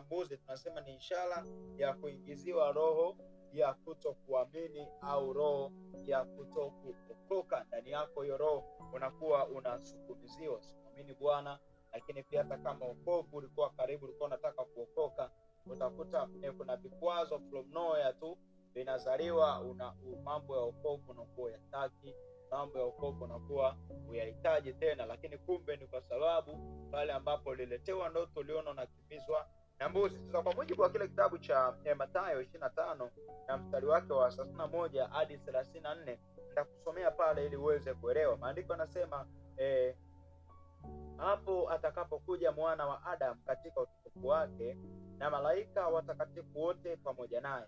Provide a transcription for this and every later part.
na mbuzi, tunasema ni ishara ya kuingiziwa roho ya kutokuamini au roho ya kutokuokoka ndani yako. Hiyo roho unakuwa unasukumiziwa usimwamini Bwana. Lakini pia hata kama wokovu ulikuwa karibu, ulikuwa unataka kuokoka, utakuta kuna vikwazo from nowhere tu vinazaliwa. Mambo ya wokovu unakuwa yataki, mambo ya wokovu unakuwa uyahitaji tena, lakini kumbe ni kwa sababu pale ambapo uliletewa ndoto uliona unakimbizwa na mbuzi. Sasa kwa mujibu wa kile kitabu cha Mathayo 25 na mstari wake wa 31 hadi 34, nitakusomea pale ili uweze kuelewa. Maandiko yanasema hapo atakapokuja mwana wa Adamu katika utukufu wake na malaika watakatifu wote pamoja naye,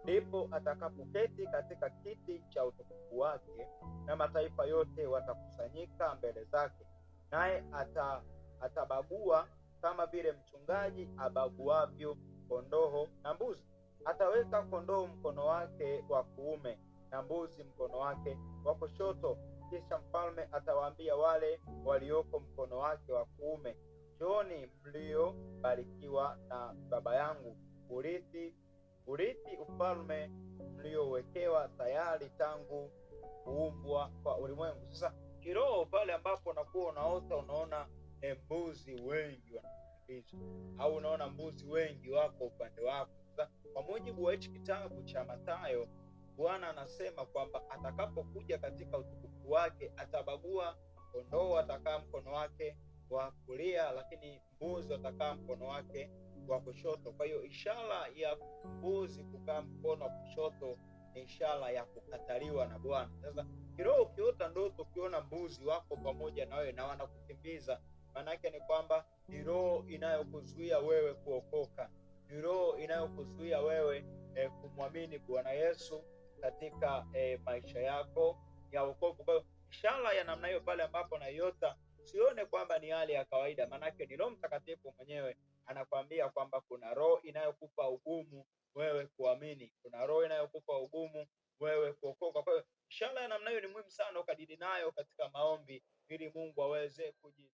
ndipo atakapoketi katika kiti cha utukufu wake, na mataifa yote watakusanyika mbele zake. Naye atabagua kama vile mchungaji abaguavyo kondoo na mbuzi. Ataweka kondoo mkono wake wa kuume na mbuzi mkono wake wa kushoto. Kisha mfalme atawaambia wale walioko mkono wake wa kuume, njooni mliobarikiwa na Baba yangu, urithi ufalme mliowekewa tayari tangu kuumbwa kwa ulimwengu. Sasa kiroho pale ambapo unakuwa unaota unaona mbuzi wengi wanakimbizwa, au unaona mbuzi wengi wako upande wako. Sasa kwa mujibu wa hichi kitabu cha Mathayo, Bwana anasema kwamba atakapokuja katika utukufu wake atabagua, kondoo atakaa mkono wake wa kulia, lakini mbuzi atakaa mkono wake wa kushoto. Kwa hiyo ishara ya mbuzi kukaa mkono wa kushoto ni ishara ya kukataliwa na Bwana. Sasa kiroho ukiota ndoto ukiona mbuzi wako pamoja na wewe na wanakukimbiza, maana yake ni kwamba ni roho inayokuzuia wewe kuokoka, ni roho inayokuzuia wewe kumwamini Bwana Yesu katika maisha yako ya wokovu. Kwa hiyo ishara ya namna hiyo pale ambapo naiota, usione kwamba ni hali ya kawaida, maanake ni Roho Mtakatifu mwenyewe anakuambia kwamba kuna roho inayokupa ugumu wewe kuamini, kuna roho inayokupa ugumu wewe kuokoka. Kwa hiyo ishara ya namna hiyo ni muhimu sana ukadili nayo katika maombi, ili Mungu aweze